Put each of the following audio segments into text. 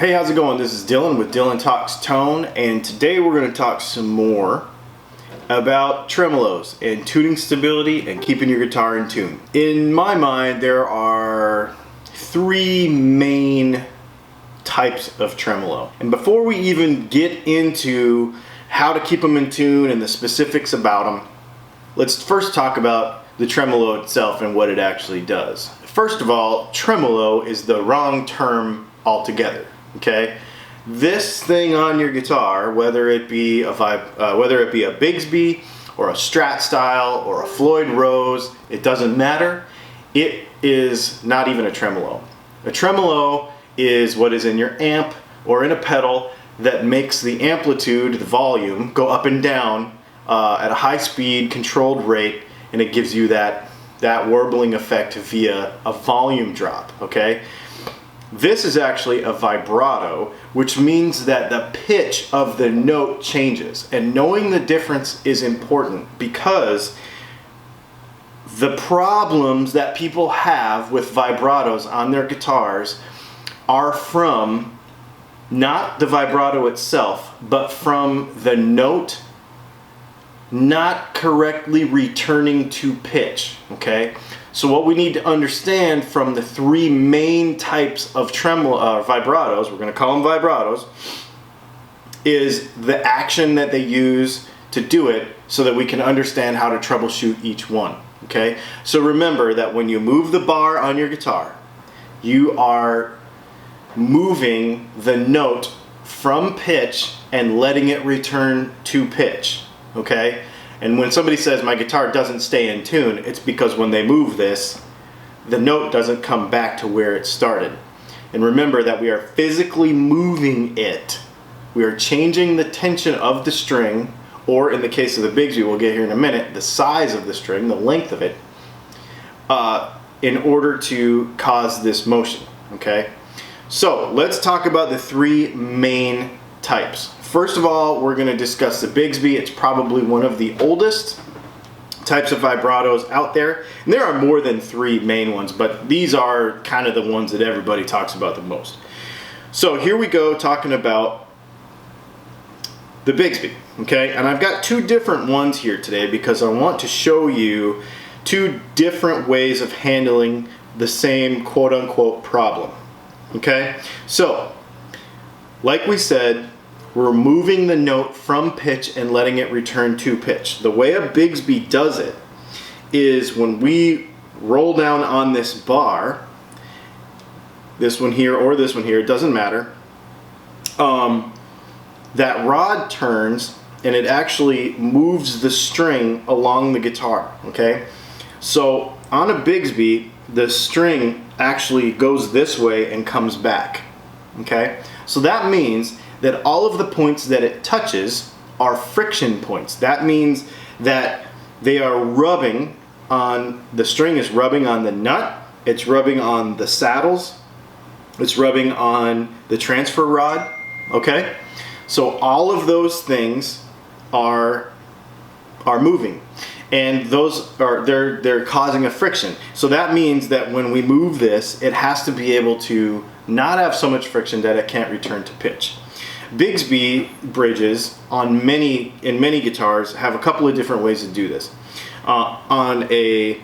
Hey, how's it going? This is Dylan with Dylan Talks Tone, and today we're going to talk some more about tremolos and tuning stability and keeping your guitar in tune. In my mind, there are three main types of tremolo. And before we even get into how to keep them in tune and the specifics about them, let's first talk about the tremolo itself and what it actually does. First of all, tremolo is the wrong term altogether. Okay, this thing on your guitar, whether it be a Bigsby or a Strat style or a Floyd Rose, it doesn't matter. It is not even a tremolo. A tremolo is what is in your amp or in a pedal that makes the amplitude, the volume, go up and down at a high speed, controlled rate, and it gives you that warbling effect via a volume drop. Okay. This is actually a vibrato, which means that the pitch of the note changes. And knowing the difference is important because the problems that people have with vibratos on their guitars are from not the vibrato itself, but from the note not correctly returning to pitch. Okay? So what we need to understand from the three main types of vibratos, we're going to call them vibratos, is the action that they use to do it so that we can understand how to troubleshoot each one. Okay? So remember that when you move the bar on your guitar, you are moving the note from pitch and letting it return to pitch. Okay? And when somebody says my guitar doesn't stay in tune, it's because when they move this, the note doesn't come back to where it started. And remember that we are physically moving it. We are changing the tension of the string, or in the case of the Bigsby, we'll get here in a minute, the size of the string, the length of it, in order to cause this motion. Okay? So let's talk about the three main types. First of all, we're going to discuss the Bigsby. It's probably one of the oldest types of vibratos out there. And there are more than three main ones, but these are kind of the ones that everybody talks about the most. So here we go talking about the Bigsby. Okay, and I've got two different ones here today because I want to show you two different ways of handling the same quote-unquote problem. Okay, so like we said, we're moving the note from pitch and letting it return to pitch. The way a Bigsby does it is when we roll down on this bar, this one here or this one here, it doesn't matter, that rod turns and it actually moves the string along the guitar. Okay, so on a Bigsby, the string actually goes this way and comes back. Okay, so that means that all of the points that it touches are friction points. That means that they are rubbing on, the string is rubbing on the nut, it's rubbing on the saddles, it's rubbing on the transfer rod. Okay, so all of those things are moving, and those are they're causing a friction. So that means that when we move this, it has to be able to not have so much friction that it can't return to pitch. Bigsby bridges in many guitars have a couple of different ways to do this. On a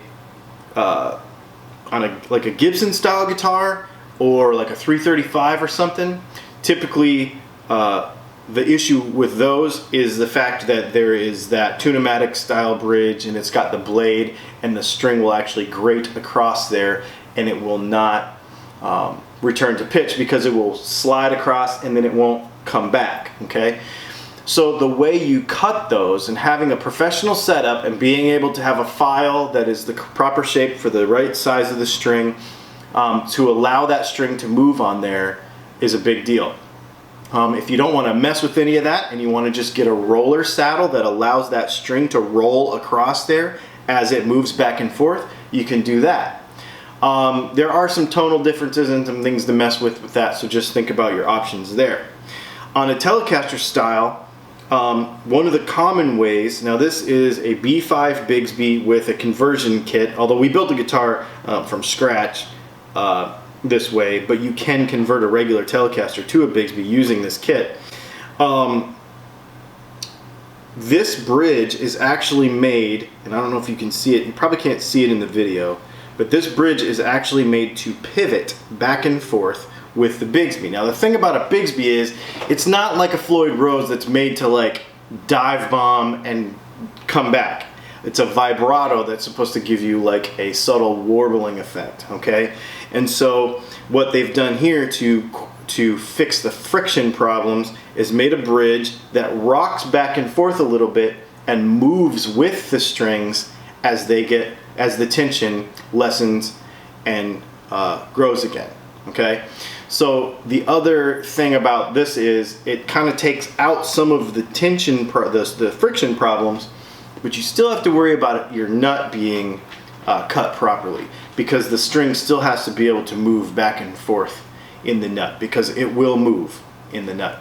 Gibson style guitar or like a 335 or something, typically the issue with those is the fact that there is that Tune-o-matic style bridge and it's got the blade and the string will actually grate across there and it will not return to pitch because it will slide across and then it won't come back. Okay, so the way you cut those and having a professional setup and being able to have a file that is the proper shape for the right size of the string to allow that string to move on there is a big deal. If you don't want to mess with any of that and you want to just get a roller saddle that allows that string to roll across there as it moves back and forth, you can do that. There are some tonal differences and some things to mess with that, so just think about your options there. On a Telecaster style, one of the common ways, now this is a B5 Bigsby with a conversion kit, although we built the guitar from scratch. this way, but you can convert a regular Telecaster to a Bigsby using this kit. This bridge is actually made, and I don't know if you can see it, you probably can't see it in the video, but this bridge is actually made to pivot back and forth with the Bigsby. Now the thing about a Bigsby is, it's not like a Floyd Rose that's made to like dive bomb and come back. It's a vibrato that's supposed to give you like a subtle warbling effect, okay? And so what they've done here to fix the friction problems is made a bridge that rocks back and forth a little bit and moves with the strings as the tension lessens and grows again, okay? So the other thing about this is it kind of takes out some of the tension, the friction problems, but you still have to worry about your nut being cut properly, because the string still has to be able to move back and forth in the nut, because it will move in the nut.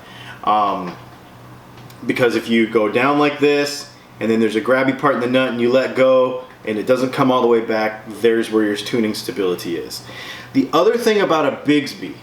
Because if you go down like this and then there's a grabby part in the nut and you let go and it doesn't come all the way back, there's where your tuning stability is. The other thing about a Bigsby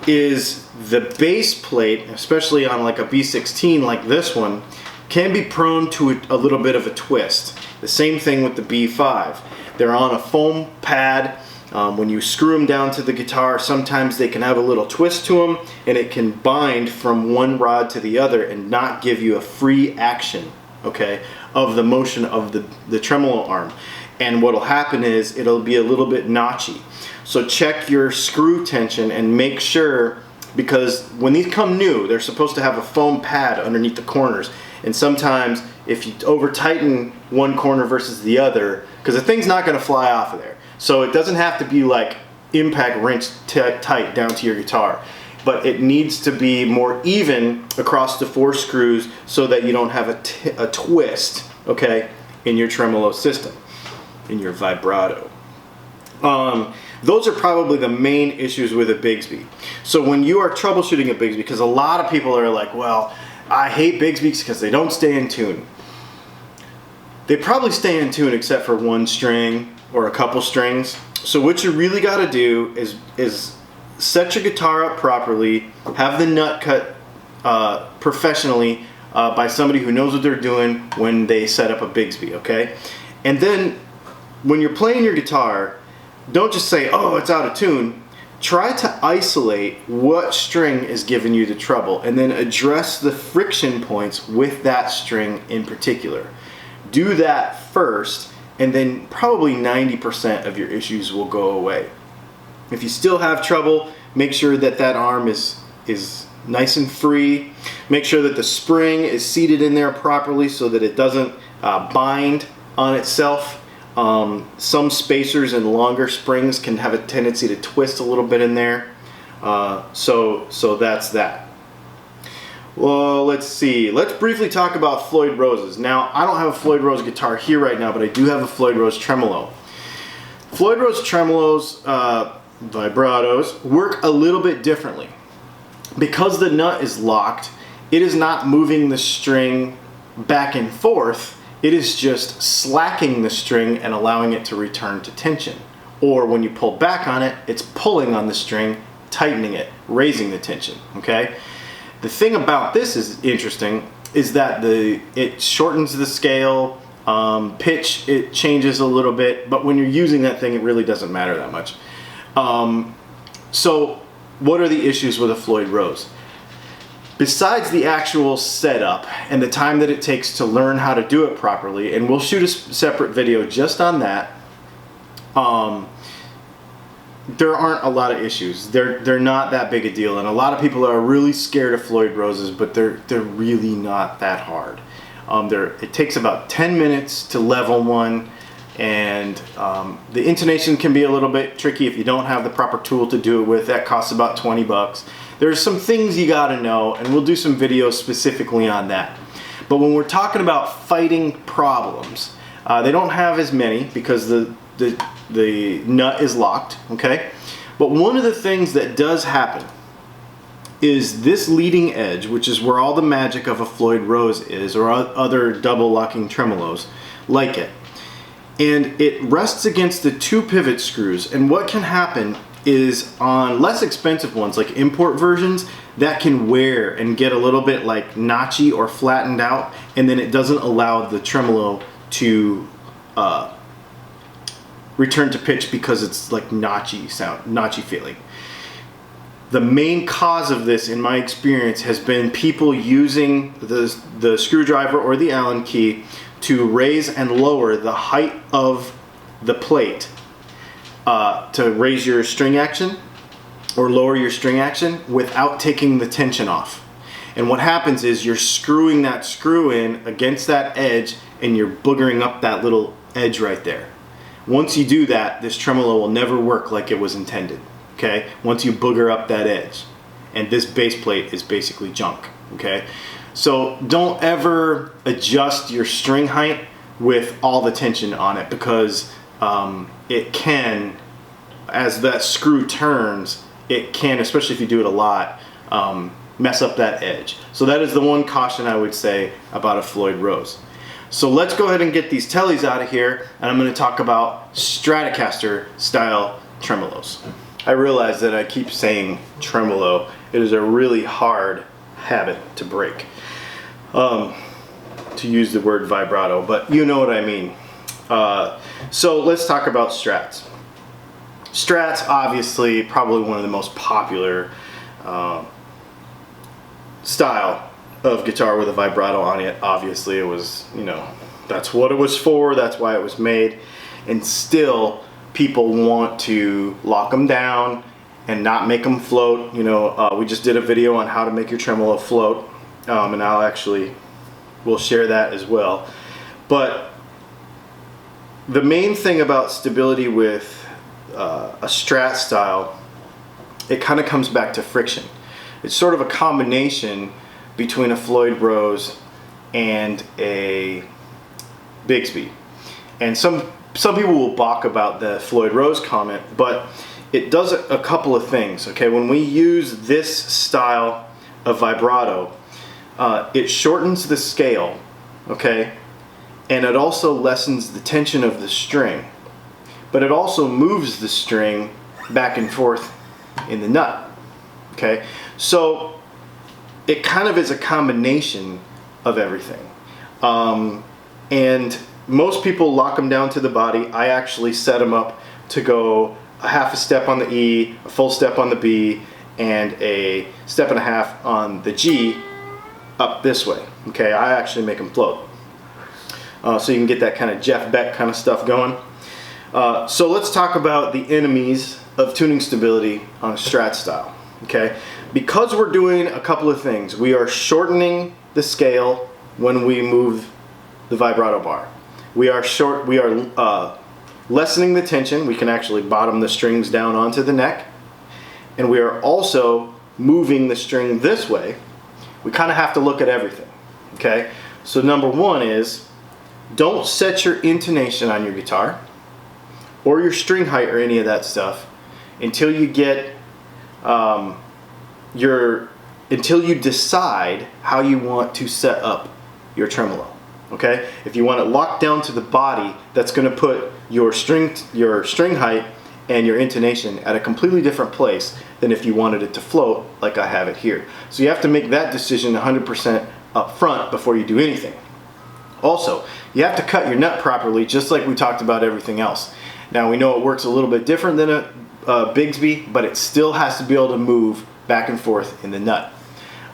is the base plate, especially on like a B16 like this one, can be prone to a little bit of a twist. The same thing with the B5. They're on a foam pad. When you screw them down to the guitar, sometimes they can have a little twist to them, and it can bind from one rod to the other and not give you a free action, okay, of the motion of the tremolo arm. And what'll happen is it'll be a little bit notchy. So check your screw tension and make sure, because when these come new, they're supposed to have a foam pad underneath the corners. And sometimes if you over tighten one corner versus the other, because the thing's not going to fly off of there. So it doesn't have to be like impact wrench tight down to your guitar, but it needs to be more even across the 4 screws so that you don't have a twist, okay, in your tremolo system, in your vibrato. Those are probably the main issues with a Bigsby. So when you are troubleshooting a Bigsby, because a lot of people are like, well, I hate Bigsbys because they don't stay in tune. They probably stay in tune except for one string or a couple strings. So what you really got to do is set your guitar up properly, have the nut cut professionally by somebody who knows what they're doing when they set up a Bigsby, okay? And then when you're playing your guitar, don't just say, oh, it's out of tune. Try to isolate what string is giving you the trouble and then address the friction points with that string in particular. Do that first, and then probably 90% of your issues will go away. If you still have trouble, make sure that that arm is nice and free. Make sure that the spring is seated in there properly so that it doesn't bind on itself. Some spacers and longer springs can have a tendency to twist a little bit in there. So that's that. Well, let's see. Let's briefly talk about Floyd Roses. Now, I don't have a Floyd Rose guitar here right now, but I do have a Floyd Rose tremolo. Floyd Rose tremolos, vibratos, work a little bit differently. Because the nut is locked, it is not moving the string back and forth. It is just slacking the string and allowing it to return to tension. Or when you pull back on it, it's pulling on the string, tightening it, raising the tension, okay? The thing about this is interesting is that it shortens the scale, pitch, it changes a little bit, but when you're using that thing, it really doesn't matter that much. So what are the issues with a Floyd Rose? Besides the actual setup and the time that it takes to learn how to do it properly, and we'll shoot a separate video just on that, there aren't a lot of issues. They're not that big a deal, and a lot of people are really scared of Floyd Roses, but they're really not that hard. It takes about 10 minutes to level one, and the intonation can be a little bit tricky if you don't have the proper tool to do it with. That costs about 20 bucks. There's some things you gotta know, and we'll do some videos specifically on that. But when we're talking about fighting problems, they don't have as many because the nut is locked, okay? But one of the things that does happen is this leading edge, which is where all the magic of a Floyd Rose is, or other double locking tremolos like it. And it rests against the 2 pivot screws, and what can happen is on less expensive ones, like import versions, that can wear and get a little bit like notchy or flattened out, and then it doesn't allow the tremolo to return to pitch because it's like notchy feeling. The main cause of this, in my experience, has been people using the screwdriver or the Allen key to raise and lower the height of the plate to raise your string action or lower your string action without taking the tension off. And what happens is you're screwing that screw in against that edge and you're boogering up that little edge right there. Once you do that, this tremolo will never work like it was intended. Okay, once you booger up that edge, and this base plate is basically junk. Okay, so don't ever adjust your string height with all the tension on it, because it can, as that screw turns, it can, especially if you do it a lot, mess up that edge. So that is the one caution I would say about a Floyd Rose. So let's go ahead and get these tellies out of here, and I'm going to talk about Stratocaster style tremolos. I realize that I keep saying tremolo. It is a really hard habit to break, to use the word vibrato, but you know what I mean. So let's talk about Strats. Strats, obviously, probably one of the most popular style of guitar with a vibrato on it. Obviously, it was, you know, that's what it was for, that's why it was made, and still people want to lock them down and not make them float. You know, we just did a video on how to make your tremolo float, and we'll share that as well. But the main thing about stability with a Strat style, it kind of comes back to friction. It's sort of a combination between a Floyd Rose and a Bigsby. And some people will balk about the Floyd Rose comment, but it does a couple of things. Okay, when we use this style of vibrato, it shortens the scale, okay, and it also lessens the tension of the string, but it also moves the string back and forth in the nut. Okay, so it kind of is a combination of everything, and most people lock them down to the body. I actually set them up to go a half a step on the E, a full step on the B, and a step and a half on the G up this way. Okay, I actually make them float. So you can get that kind of Jeff Beck kind of stuff going. So let's talk about the enemies of tuning stability on a Strat style. Okay, because we're doing a couple of things. We are shortening the scale when we move the vibrato bar. We are lessening the tension. We can actually bottom the strings down onto the neck, and we are also moving the string this way. We kind of have to look at everything. Okay, so number one is, don't set your intonation on your guitar or your string height or any of that stuff until you get until you decide how you want to set up your tremolo. Okay, if you want it locked down to the body, that's going to put your string height and your intonation at a completely different place than if you wanted it to float like I have it here. So you have to make that decision 100% up front before you do anything. Also, you have to cut your nut properly, just like we talked about everything else. Now, we know it works a little bit different than a Bigsby, but it still has to be able to move back and forth in the nut.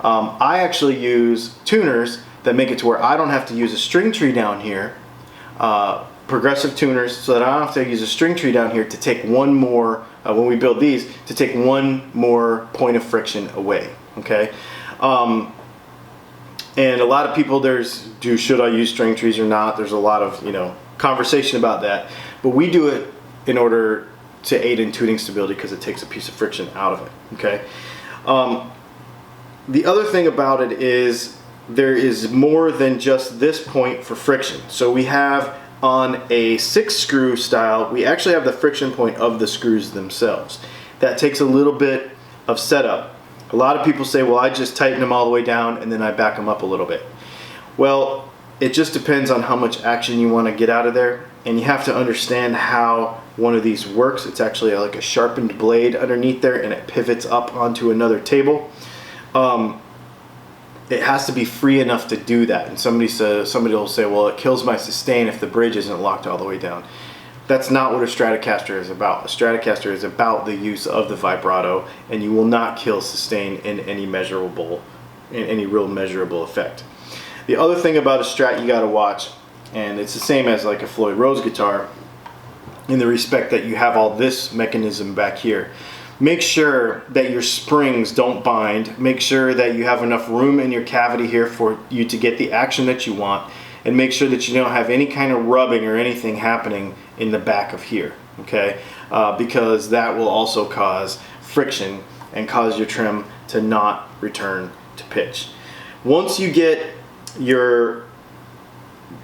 I actually use tuners that make it to where I don't have to use a string tree down here, progressive tuners, so that I don't have to use a string tree down here to take one more, when we build these, to take one more point of friction away. Okay, and a lot of people, should I use string trees or not? There's a lot of conversation about that, but we do it in order to aid in tuning stability because it takes a piece of friction out of it. Okay. The other thing about it is there is more than just this point for friction. So we have on a 6-screw style, we actually have the friction point of the screws themselves. That takes a little bit of setup. A lot of people say, well, I just tighten them all the way down and then I back them up a little bit. Well, it just depends on how much action you want to get out of there, and you have to understand how one of these works. It's actually like a sharpened blade underneath there, and it pivots up onto another table. It has to be free enough to do that. And somebody will say, well, it kills my sustain if the bridge isn't locked all the way down. That's not what a Stratocaster is about. A Stratocaster is about the use of the vibrato, and you will not kill sustain in any real measurable effect. The other thing about a Strat you gotta watch, and it's the same as like a Floyd Rose guitar, in the respect that you have all this mechanism back here. Make sure that your springs don't bind. Make sure that you have enough room in your cavity here for you to get the action that you want, and make sure that you don't have any kind of rubbing or anything happening in the back of here, okay? Because that will also cause friction and cause your trim to not return to pitch. Once you get your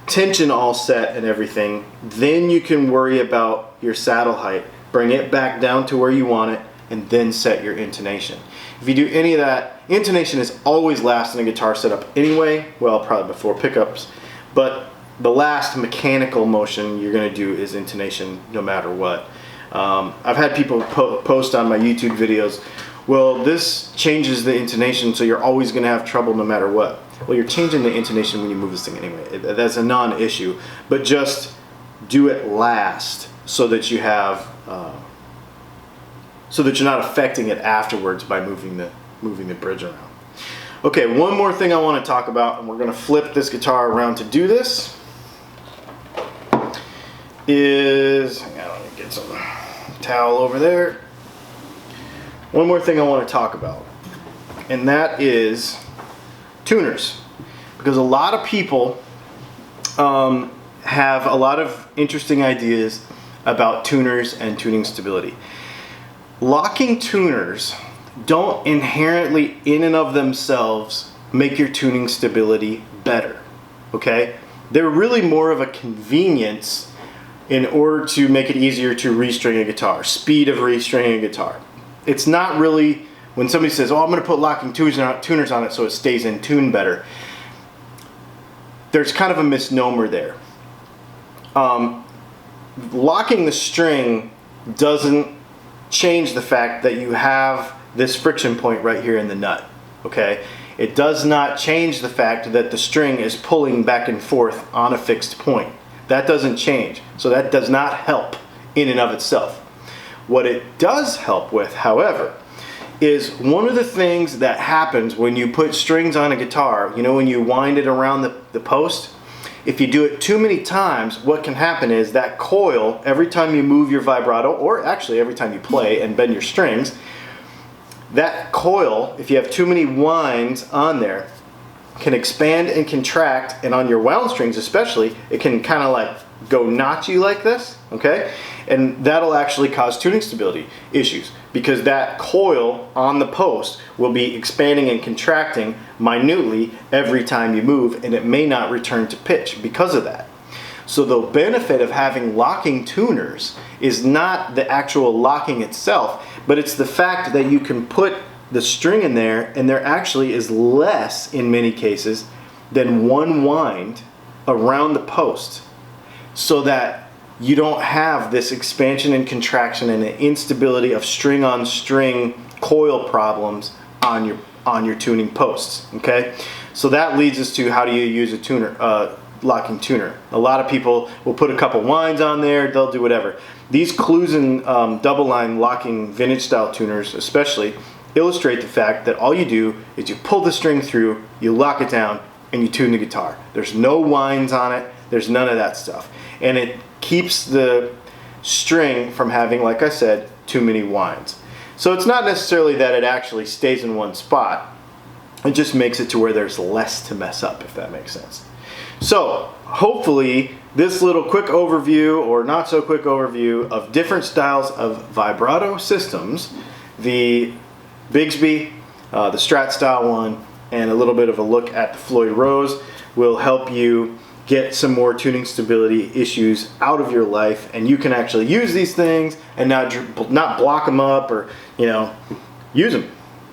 tension all set and everything, then you can worry about your saddle height. Bring it back down to where you want it, and then set your intonation. If you do any of that, intonation is always last in a guitar setup anyway, well, probably before pickups, but the last mechanical motion you're gonna do is intonation no matter what. I've had people post on my YouTube videos, well, this changes the intonation, so you're always gonna have trouble no matter what. Well, you're changing the intonation when you move this thing anyway. That's a non-issue, but just do it last so that you have, so that you're not affecting it afterwards by moving the bridge around. Okay, one more thing I want to talk about, and we're going to flip this guitar around to do this, is, hang on, let me get some towel over there. One more thing I want to talk about, and that is tuners. Because a lot of people have a lot of interesting ideas about tuners and tuning stability. Locking tuners don't inherently, in and of themselves, make your tuning stability better, okay? They're really more of a convenience in order to make it easier to restring a guitar, speed of restringing a guitar. It's not really, when somebody says, oh, I'm gonna put locking tuners on it so it stays in tune better, there's kind of a misnomer there. Locking the string doesn't change the fact that you have this friction point right here in the nut, okay? It does not change the fact that the string is pulling back and forth on a fixed point. That doesn't change, so that does not help in and of itself. What it does help with, however, is one of the things that happens when you put strings on a guitar, you know, when you wind it around the post, if you do it too many times, what can happen is that coil, every time you move your vibrato, or actually every time you play and bend your strings, that coil, if you have too many winds on there, can expand and contract, and on your wound strings especially, it can kind of like go notchy like this, okay? And that'll actually cause tuning stability issues, because that coil on the post will be expanding and contracting minutely every time you move, and it may not return to pitch because of that. So the benefit of having locking tuners is not the actual locking itself, but it's the fact that you can put the string in there, and there actually is less, in many cases, than one wind around the post, so that you don't have this expansion and contraction and the instability of string on string coil problems on your tuning posts, okay? So that leads us to, how do you use a tuner, locking tuner? A lot of people will put a couple winds on there, they'll do whatever. These Klusen double line locking vintage style tuners especially illustrate the fact that all you do is you pull the string through, you lock it down, and you tune the guitar. There's no winds on it, there's none of that stuff. And it keeps the string from having, like I said, too many winds. So it's not necessarily that it actually stays in one spot, it just makes it to where there's less to mess up, if that makes sense. So hopefully this little quick overview, or not so quick overview, of different styles of vibrato systems, the Bigsby, the Strat style one, and a little bit of a look at the Floyd Rose, will help you get some more tuning stability issues out of your life, and you can actually use these things and not block them up, or, you know, use them.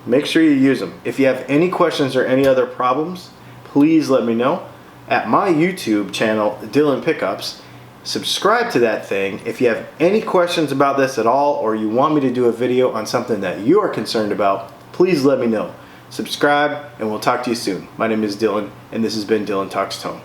Make sure you use them. If you have any questions or any other problems, please let me know at my YouTube channel, Dylan Pickups, Subscribe to that thing. If you have any questions about this at all, or you want me to do a video on something that you are concerned about, please let me know. Subscribe, and we'll talk to you soon. My name is Dylan, and this has been Dylan Talks Tone.